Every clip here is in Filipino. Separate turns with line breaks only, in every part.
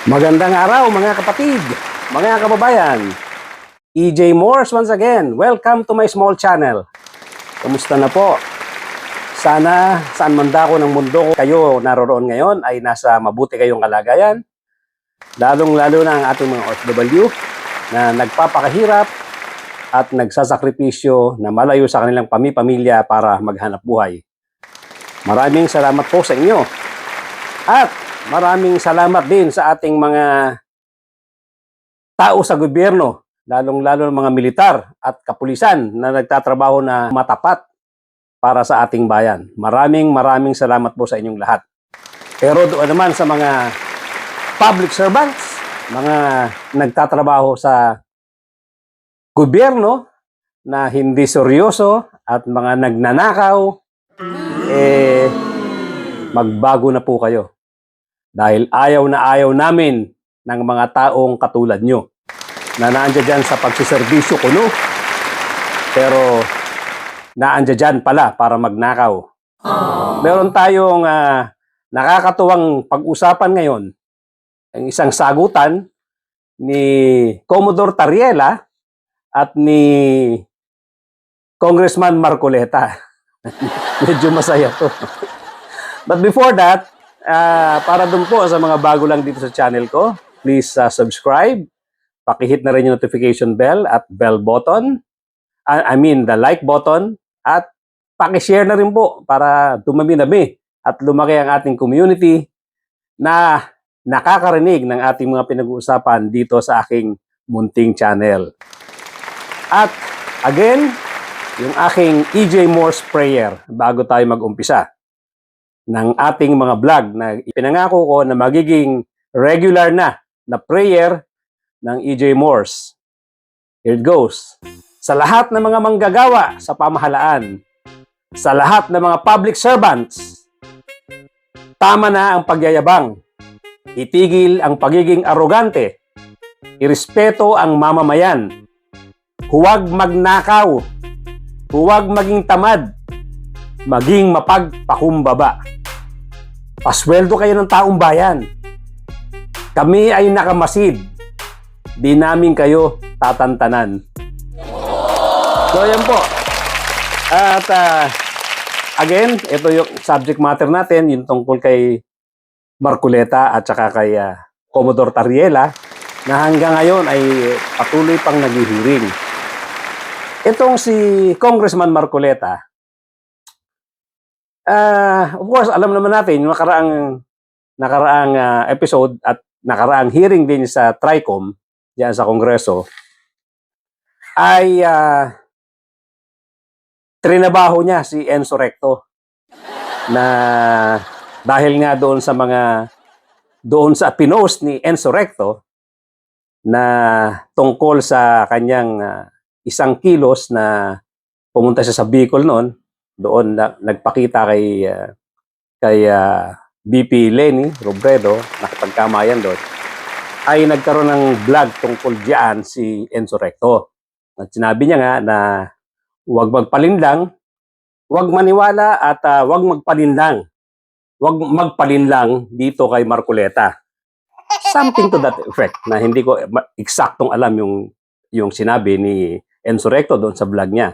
Magandang araw mga kapatid, mga kababayan. EJ Morse once again. Welcome to my small channel. Kumusta na po? Sana saan man dako ng mundo kayo naroroon ngayon ay nasa mabuti kayong kalagayan. Lalong-lalo na ang ating mga OFW na nagpapakahirap at nagsasakripisyo na malayo sa kanilang pamilya para maghanap buhay. Maraming salamat po sa inyo. At maraming salamat din sa ating mga tao sa gobyerno, lalong-lalo ng mga militar at kapulisan na nagtatrabaho na matapat para sa ating bayan. Maraming salamat po sa inyong lahat. Pero doon naman sa mga public servants, mga nagtatrabaho sa gobyerno na hindi seryoso at mga nagnanakaw, magbago na po kayo. Dahil ayaw na ayaw namin ng mga taong katulad nyo na naandyan dyan sa pagsiservisyo kuno, pero naandyan dyan pala para magnakaw. Meron tayong nakakatuwang pag-usapan ngayon, ang isang sagutan ni Commodore Tariela at ni Congressman Marcoleta. Medyo masaya to. But before that, para dun po sa mga bago lang dito sa channel ko, please subscribe, pakihit na rin yung notification bell at bell button, the like button, at pakishare na rin po para dumami-dami at lumaki ang ating community na nakakarinig ng ating mga pinag-uusapan dito sa aking munting channel. At again, yung aking EJ Morse prayer bago tayo mag-umpisa ng ating mga vlog na ipinangako ko na magiging regular na prayer ng EJ Morse. Here it goes. Sa lahat ng mga manggagawa sa pamahalaan, sa lahat ng mga public servants, tama na ang pagyayabang. Itigil ang pagiging arogante. Irespeto ang mamamayan. Huwag magnakaw. Huwag maging tamad. Maging mapagpakumbaba. Pasweldo kayo ng taong bayan. Kami ay nakamasid. Di namin kayo tatantanan. So, yan po. At again, ito yung subject matter natin, yung tungkol kay Marcoleta at saka kay Commodore Tariela na hanggang ngayon ay patuloy pang naghihiring. Itong si Congressman Marcoleta, of course, alam naman natin yung nakaraang episode at nakaraang hearing din sa TRICOM diyan sa Kongreso ay trinabaho niya si Enzo Recto na dahil nga doon sa pinost ni Enzo Recto na tungkol sa kanyang isang kilos na pumunta siya sa Bicol noon. Doon nagpakita kay BP Leni Robredo, nakapagkamayan doon, ay nagkaroon ng vlog tungkol diyan si Enzo Recto. At sinabi niya nga na huwag magpalinlang, huwag maniwala at huwag magpalinlang. Huwag magpalinlang dito kay Marcoleta. Something to that effect na hindi ko eksaktong alam yung sinabi ni Enzo Recto doon sa vlog niya.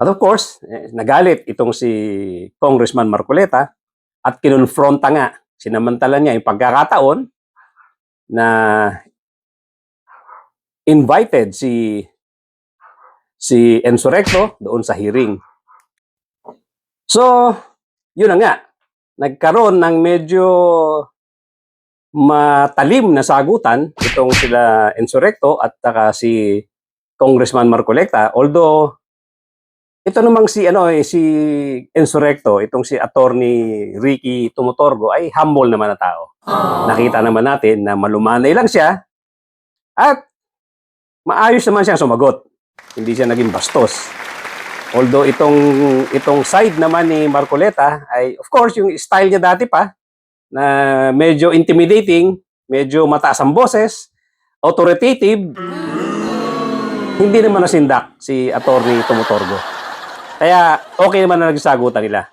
At of course, nagalit itong si Congressman Marcoleta at kinonfronta nga, sinamantala niya yung pagkakataon na invited si Enzo Recto doon sa hearing. So, yun na nga, nagkaroon ng medyo matalim na sagutan itong sila Enzo Recto at saka si Congressman Marcoleta, although ito namang si Enzo Recto, itong si Attorney Ricky Tumutorgo ay humble naman na tao. Nakita naman natin na malumanay lang siya at maayos naman siyang sumagot. Hindi siya naging bastos. Although itong side naman ni Marcoleta ay of course yung style niya dati pa na medyo intimidating, medyo mataas ang boses, authoritative, hindi naman nasindak si Attorney Tumutorgo. Kaya okay naman na nagsagutan nila.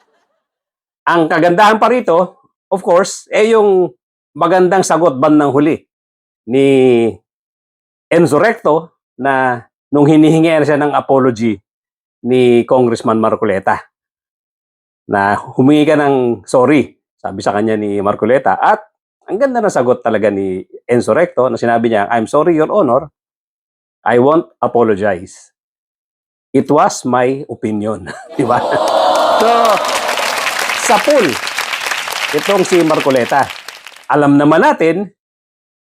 Ang kagandahan pa rito, of course, yung magandang sagot bandang huli ni Enzo Recto na nung hinihingi siya ng apology ni Congressman Marcoleta na humingi ka ng sorry, sabi sa kanya ni Marcoleta. At ang ganda na sagot talaga ni Enzo Recto na sinabi niya, I'm sorry, Your Honor, I won't apologize. It was my opinion. Diba? So, sa pool, itong si Marcoleta, alam naman natin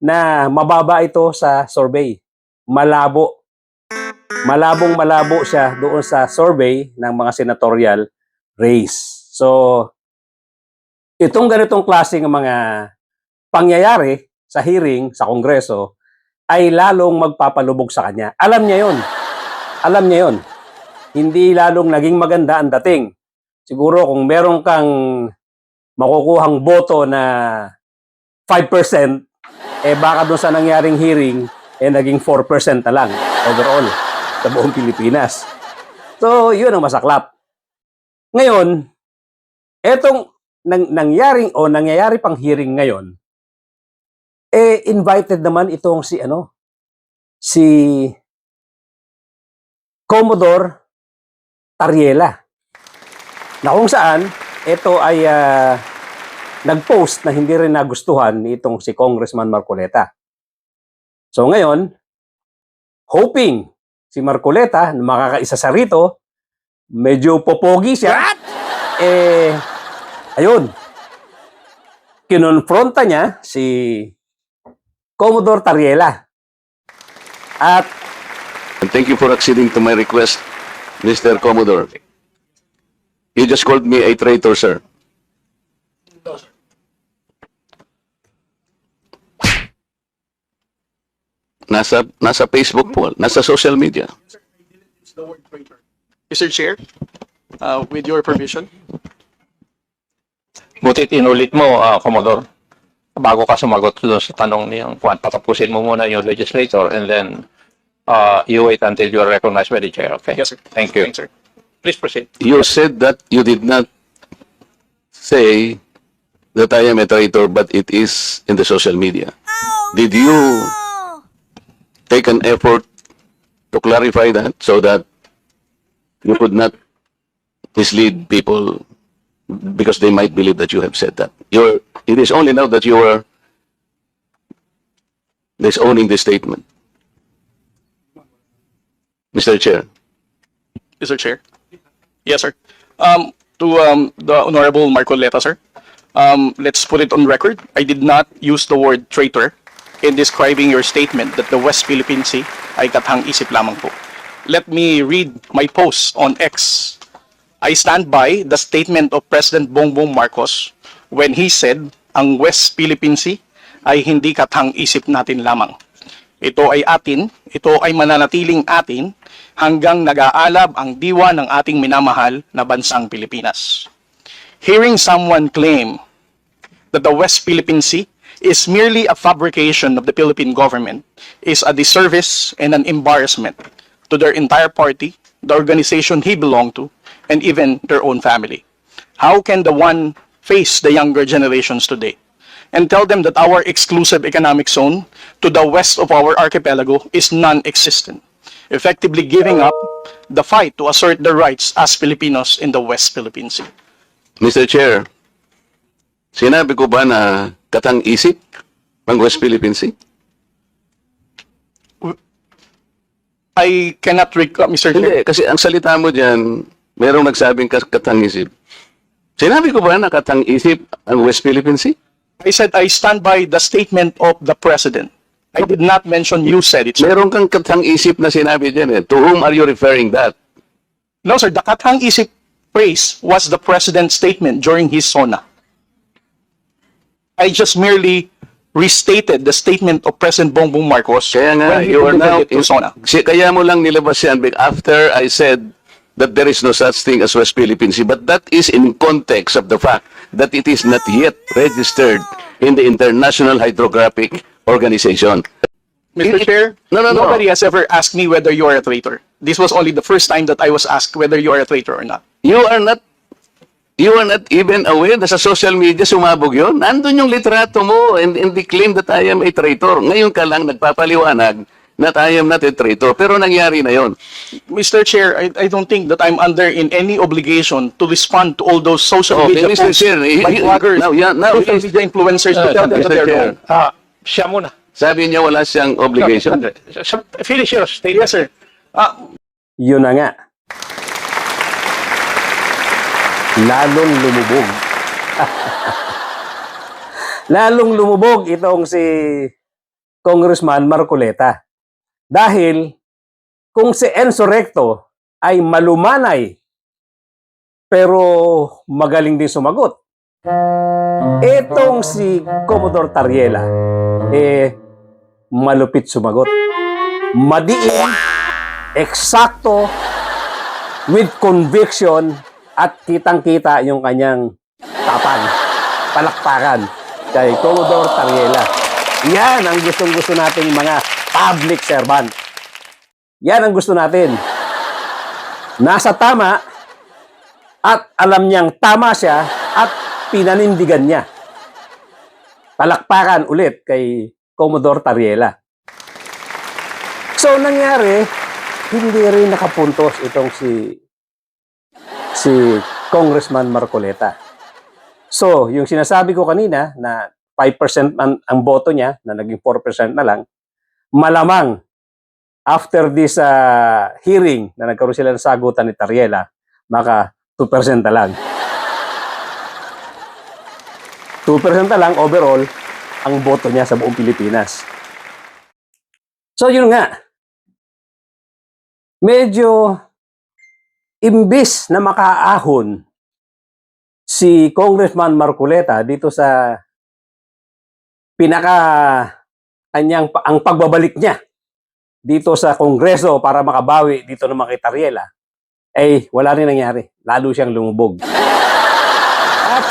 na mababa ito sa survey. Malabo. Malabong-malabo siya doon sa survey ng mga senatorial race. So, itong ganitong klaseng mga pangyayari sa hearing sa Kongreso ay lalong magpapalubog sa kanya. Alam niya yon. Alam niya yon. Hindi lalong naging maganda ang dating. Siguro kung meron kang makukuhang boto na 5%, baka doon sa nangyaring hearing, naging 4% na lang overall sa buong Pilipinas. So, yun ang masaklap. Ngayon, etong nangyayari pang hearing ngayon, invited naman itong si Commodore Tariela, na kung saan ito ay nag-post na hindi rin nagustuhan ni itong si Congressman Marcoleta. So ngayon, hoping si Marcoleta na makakaisa sa rito, medyo popogi siya, ayun, kinonfronta niya si Commodore Tariela. At
And thank you for acceding to my request, Mr. Commodore. You just called me a traitor, sir. Nasa Facebook po, nasa social media.
Mr. Chair, with your permission.
Butit inulit mo, Commodore, bago ka sumagot doon sa tanong niyang Juan, patapusin mo muna yung legislator and then you wait until you are recognized by the chair, okay?
Yes, sir.
Thank you.
Thanks, sir.
Please proceed.
You said that you did not say that I am a traitor, but it is in the social media. Did you take an effort to clarify that so that you could not mislead people because they might believe that you have said that? It is only now that you are disowning this statement. Mr. Chair.
Mr. Chair. Yes, sir. To the Honorable Marcoleta, sir. Let's put it on record. I did not use the word traitor in describing your statement that the West Philippine Sea ay kathang-isip lamang po. Let me read my post on X. I stand by the statement of President Bongbong Marcos when he said ang West Philippine Sea ay hindi kathang-isip natin lamang. Ito ay atin, ito ay mananatiling atin hanggang nag-aalab ang diwa ng ating minamahal na bansang Pilipinas. Hearing someone claim that the West Philippine Sea is merely a fabrication of the Philippine government is a disservice and an embarrassment to their entire party, the organization he belonged to, and even their own family. How can the one face the younger generations today and tell them that our exclusive economic zone to the west of our archipelago is non-existent, effectively giving up the fight to assert their rights as Filipinos in the West Philippine Sea?
Mr. Chair, sinabi ko ba na katang-isip ang West Philippine Sea?
I cannot recall, Mr. Chair.
Hindi, kasi ang salita mo dyan, merong nagsabing katang-isip. Sinabi ko ba na katang-isip ang West Philippine Sea?
I said I stand by the statement of the President. I did not mention you said it, sir.
Meron kang katang-isip na sinabi dyan eh. To whom are you referring that?
No, sir. The kathang-isip phrase was the President's statement during his SONA. I just merely restated the statement of President Bongbong Marcos
Kaya nga,
when he
you are now,
delivered it to SONA.
kaya mo lang nilabas yan after I said that there is no such thing as West Philippine Sea. But that is in context of the fact that it is not yet registered in the International Hydrographic Organization.
Mr. Chair,
No.
nobody has ever asked me whether you are a traitor. This was only the first time that I was asked whether you are a traitor or not.
You are not You are not even aware na sa social media sumabog yun? Nandun yung litrato mo and the claim that I am a traitor. Ngayon ka lang nagpapaliwanag that I am not a traitor. Pero nangyari na yon.
Mr. Chair, I don't think that I'm under in any obligation to respond to all those social
Okay,
media
Mr.
posts
Chair,
by vloggers,
now,
social media influencers to tell them
Mr.
that they're
Chair.
wrong.
Siya muna.
Sabi niya wala siyang obligation.
Finish your statement.
Yes, sir.
Yun na nga. Lalong lumubog. Lalong lumubog itong si Congressman Marcoleta. Dahil kung si Enzo Recto ay malumanay pero magaling din sumagot, itong si Commodore Tariela malupit sumagot. Madiin, eksakto, with conviction, at kitang-kita yung kanyang tapang, palakpakan kay Commodore Tariela. Yan ang gustong-gusto nating mga public servant. Yan ang gusto natin. Nasa tama at alam niyang tama siya at pinanindigan niya. Palakpakan ulit kay Commodore Tariela. So, nangyari, hindi rin nakapuntos itong si Congressman Marcoleta. So, yung sinasabi ko kanina na 5% ang boto niya, na naging 4% na lang, malamang after this hearing na nagkaroon sila ng sagutan ni Tariela, maka 2% na lang. 2% na lang overall ang boto niya sa buong Pilipinas. So, yun nga. Medyo imbis na makaahon si Congressman Marcoleta dito sa ang pagbabalik niya dito sa Kongreso para makabawi dito naman kay Tariela, ay wala rin nangyari. Lalo siyang lumubog. At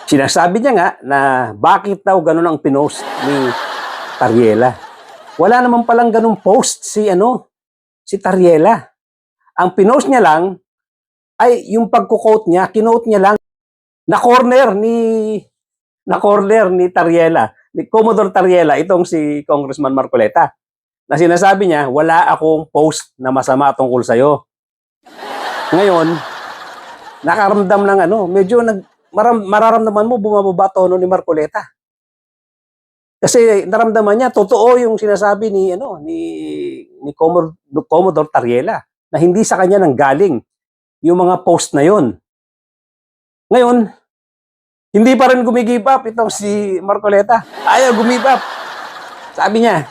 sinasabi niya nga na bakit daw ganun ang pinost ni Tariela. Wala naman palang ganung post si Tariela. Ang pinost niya lang ay yung pagko-quote niya, kinote niya lang na corner ni Tariela, ni Commodore Tariela, itong si Congressman Marcoleta. Na sinasabi niya, wala akong post na masama tungkol sa'yo. Ngayon, nakaramdam ng medyo mararamdaman mo bumababa tono ni Marcoleta. Kasi naramdaman niya, totoo yung sinasabi ni Commodore Tariela na hindi sa kanya nanggaling yung mga post na yon. Ngayon, hindi pa rin gumigib up itong si Marcoleta. Ayaw gumib up. Sabi niya,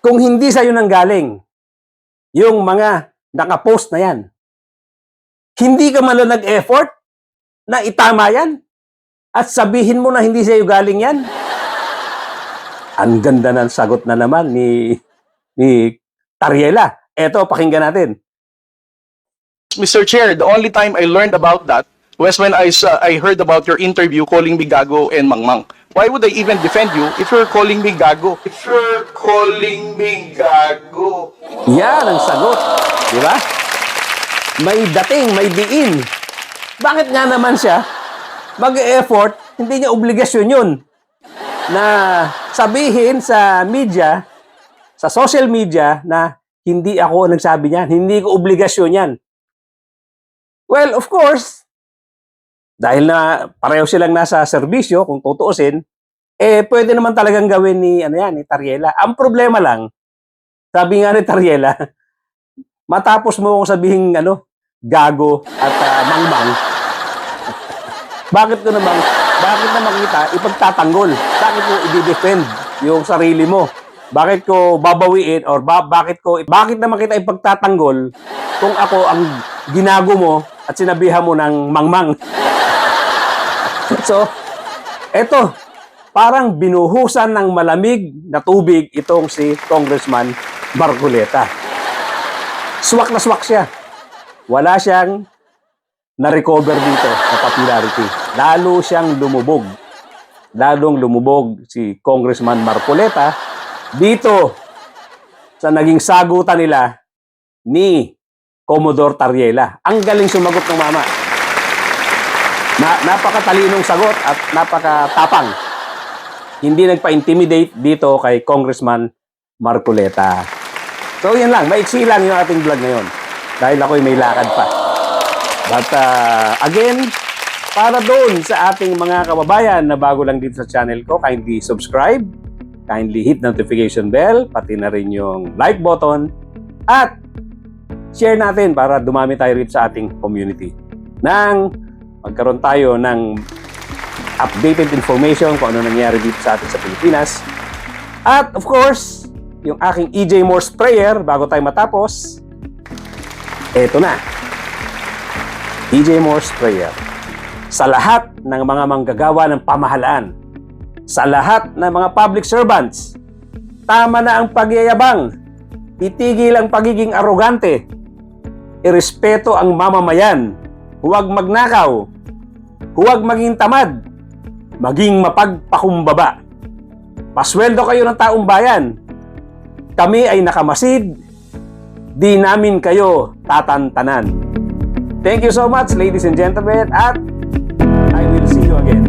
kung hindi sa'yo nanggaling yung mga nakapost na yan, hindi ka man lang nag-effort na itama yan at sabihin mo na hindi sa'yo galing yan. Ang ganda ng sagot na naman ni Tariela. Eto, pakinggan natin.
Mr. Chair, the only time I learned about that was when I heard about your interview calling me gago and mangmang. Why would I even defend you if you're calling me gago? If you're calling me gago.
Yan ang sagot. Di ba? May dating, may diin. Bakit nga naman siya mag-e-effort, hindi niya obligasyon yun na sabihin sa media, sa social media, na hindi ako nagsabi niyan, hindi ko obligasyon yan. Well, of course, dahil na pareho silang nasa serbisyo, kung tutuusin, pwede naman talagang gawin ni Tariela. Ang problema lang, sabi nga ni Tariela, matapos mo akong sabihin gago at mangmang, bakit na makita ipagtatanggol? Bakit ko i-defend yung sarili mo? Bakit ko babawiin or bakit naman kita ipagtatanggol kung ako ang ginago mo at sinabihan mo ng mangmang? So, eto, parang binuhusan ng malamig na tubig itong si Congressman Marcoleta. Swak na swak siya. Wala siyang na-recover dito sa popularity. Lalo siyang lumubog. Lalong lumubog si Congressman Marcoleta dito sa naging sagutan nila ni Commodore Tariela. Ang galing sumagot ng mama. Napakatalinong sagot at napakatapang. Hindi nagpa-intimidate dito kay Congressman Marcoleta. So yan lang, maiksi lang yung ating vlog ngayon. Dahil ako'y may lakad pa. But again, para doon sa ating mga kababayan na bago lang dito sa channel ko, kindly subscribe, kindly hit notification bell, pati na rin yung like button, at share natin para dumami tayo rito sa ating community. Nang magkaroon tayo ng updated information kung ano nangyari dito sa atin sa Pilipinas. At of course, yung aking EJ Morse prayer bago tayo matapos, eto na. EJ Morse prayer. Sa lahat ng mga manggagawa ng pamahalaan, sa lahat ng mga public servants, tama na ang pagyayabang, itigil ang pagiging arogante, irespeto ang mamamayan, huwag magnakaw, huwag maging tamad, maging mapagpakumbaba. Pasweldo kayo ng taong bayan. Kami ay nakamasid, di namin kayo tatantanan. Thank you so much, ladies and gentlemen, at I will see you again.